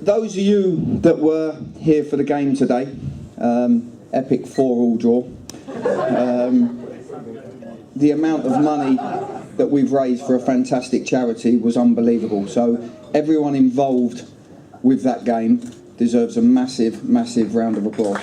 those of you that were here for the game today, epic 4-4 draw, the amount of money that we've raised for a fantastic charity was unbelievable. So everyone involved with that game deserves a massive, massive round of applause.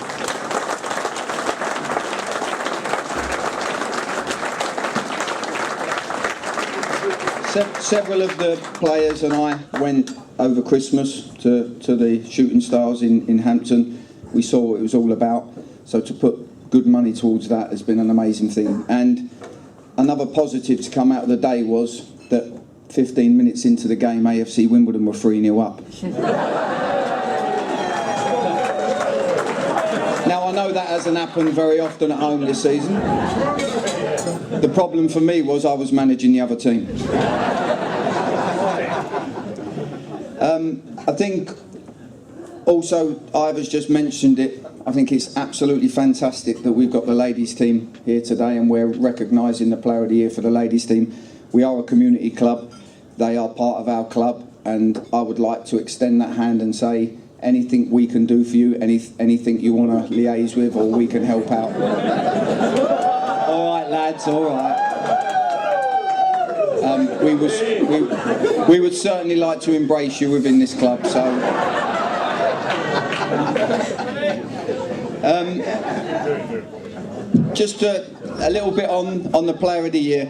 Several of the players and I went over Christmas to the Shooting Stars in Hampton. We saw what it was all about. So to put good money towards that has been an amazing thing. And another positive to come out of the day was that 15 minutes into the game, AFC Wimbledon were 3-0 up. Now I know that hasn't happened very often at home this season. The problem for me was I was managing the other team. I think also Ivor's just mentioned it. I think it's absolutely fantastic that we've got the ladies team here today and we're recognising the Player of the Year for the ladies team. We are a community club. They are part of our club, and I would like to extend that hand and say anything we can do for you, anything you want to liaise with or we can help out. All right, lads, all right. We would certainly like to embrace you within this club. So, just a little bit on the Player of the Year.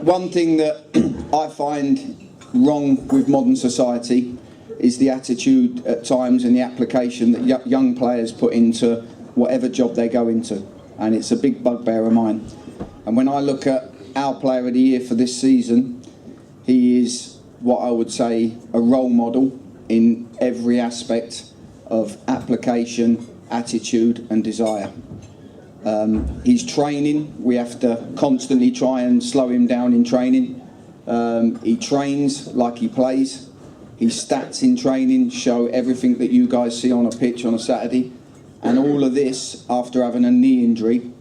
One thing that I find wrong with modern society is the attitude at times and the application that young players put into whatever job they go into, and it's a big bugbear of mine. And when I look at our Player of the Year for this season, he is what I would say a role model in every aspect of application, attitude and desire. He's training. We have to constantly try and slow him down in training. He trains like he plays. His stats in training show everything that you guys see on a pitch on a Saturday. And all of this after having a knee injury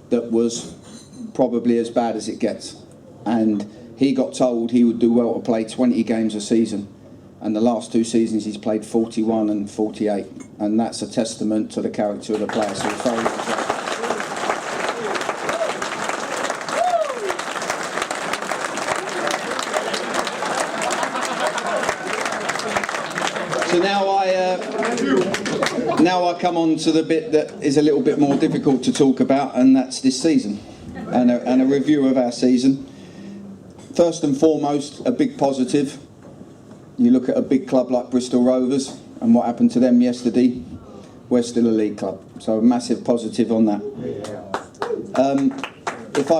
that was probably as bad as it gets. And he got told he would do well to play 20 games a season. And the last 2 seasons he's played 41 and 48. And that's a testament to the character of the player. So we're very well done. So now I come on to the bit that is a little bit more difficult to talk about, and that's this season and a review of our season. First and foremost, a big positive. You look at a big club like Bristol Rovers and what happened to them yesterday. We're still a league club, so a massive positive on that. If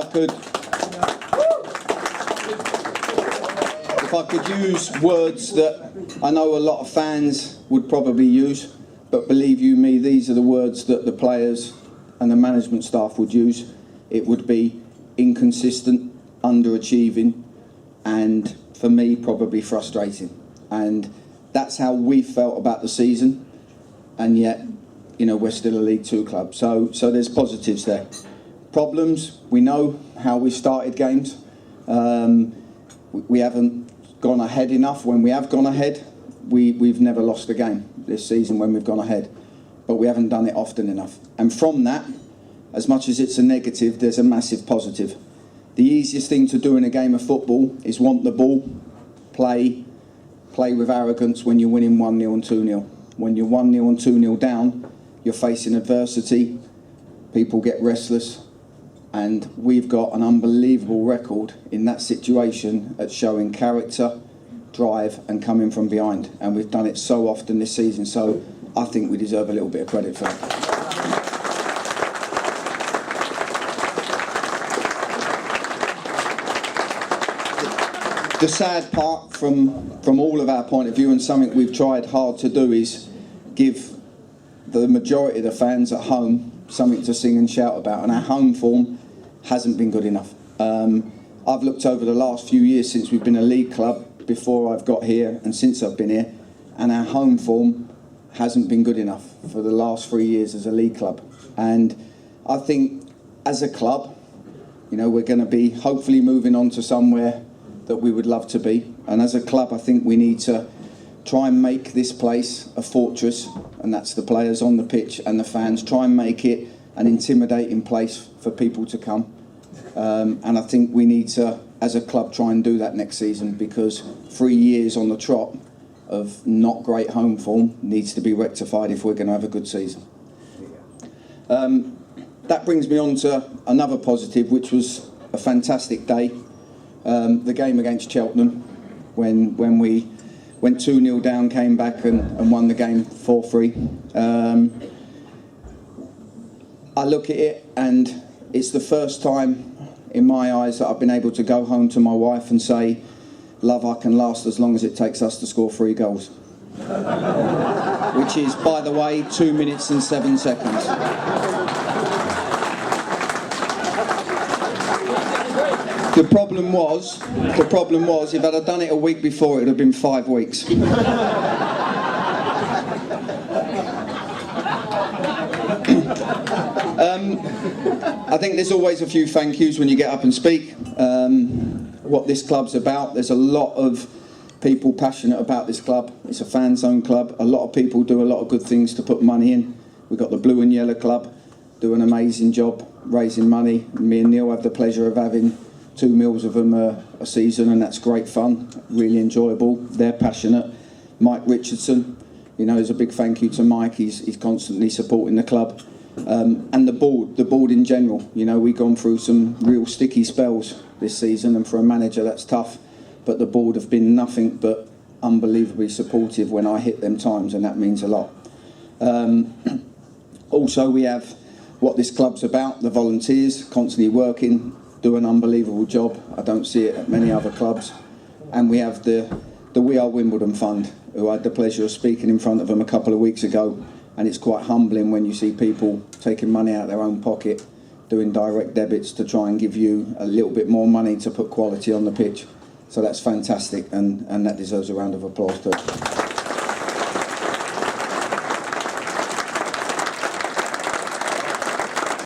I could use words that I know a lot of fans would probably use, but believe you me, these are the words that the players and the management staff would use. It would be inconsistent, underachieving, and for me, probably frustrating. And that's how we felt about the season, and yet, you know, we're still a League Two club. So there's positives there. Problems, we know how we started games. We haven't gone ahead enough. When we have gone ahead, we've never lost a game this season when we've gone ahead, but we haven't done it often enough. And from that, as much as it's a negative, there's a massive positive. The easiest thing to do in a game of football is want the ball, play with arrogance when you're winning 1-0 and 2-0. When you're 1-0 and 2-0 down, you're facing adversity, people get restless, and we've got an unbelievable record in that situation at showing character, drive and coming from behind, and we've done it so often this season, so I think we deserve a little bit of credit for that. The sad part from all of our point of view, and something we've tried hard to do, is give the majority of the fans at home something to sing and shout about, and our home form hasn't been good enough. I've looked over the last few years since we've been a league club, before I've got here and since I've been here, and our home form hasn't been good enough for the last 3 years as a league club. And I think as a club, you know, we're going to be hopefully moving on to somewhere that we would love to be, And as a club, I think we need to try and make this place a fortress, and that's the players on the pitch and the fans. Try and make it an intimidating place for people to come. And I think we need to, as a club, try and do that next season, because 3 years on the trot of not great home form needs to be rectified if we're going to have a good season. That brings me on to another positive, which was a fantastic day. The game against Cheltenham, when we went 2-0 down, came back and won the game 4-3. I look at it, and it's the first time in my eyes that I've been able to go home to my wife and say, "Love, I can last as long as it takes us to score 3 goals." Which is, by the way, 2 minutes and 7 seconds. The problem was, if I'd have done it a week before, it would have been 5 weeks. I think there's always a few thank yous when you get up and speak. What this club's about, there's a lot of people passionate about this club. It's a fan-zone club. A lot of people do a lot of good things to put money in. We've got the Blue and Yellow Club, do an amazing job raising money. Me and Neil have the pleasure of having 2 meals of them a season, and that's great fun, really enjoyable. They're passionate. Mike Richardson, there's a big thank you to Mike. He's constantly supporting the club. And the board in general. We've gone through some real sticky spells this season, and for a manager that's tough, but the board have been nothing but unbelievably supportive when I hit them times, and that means a lot. Also, we have what this club's about, the volunteers, constantly working, do an unbelievable job. I don't see it at many other clubs. And we have the We Are Wimbledon Fund, who I had the pleasure of speaking in front of them a couple of weeks ago. And it's quite humbling when you see people taking money out of their own pocket, doing direct debits to try and give you a little bit more money to put quality on the pitch. So that's fantastic, and that deserves a round of applause too.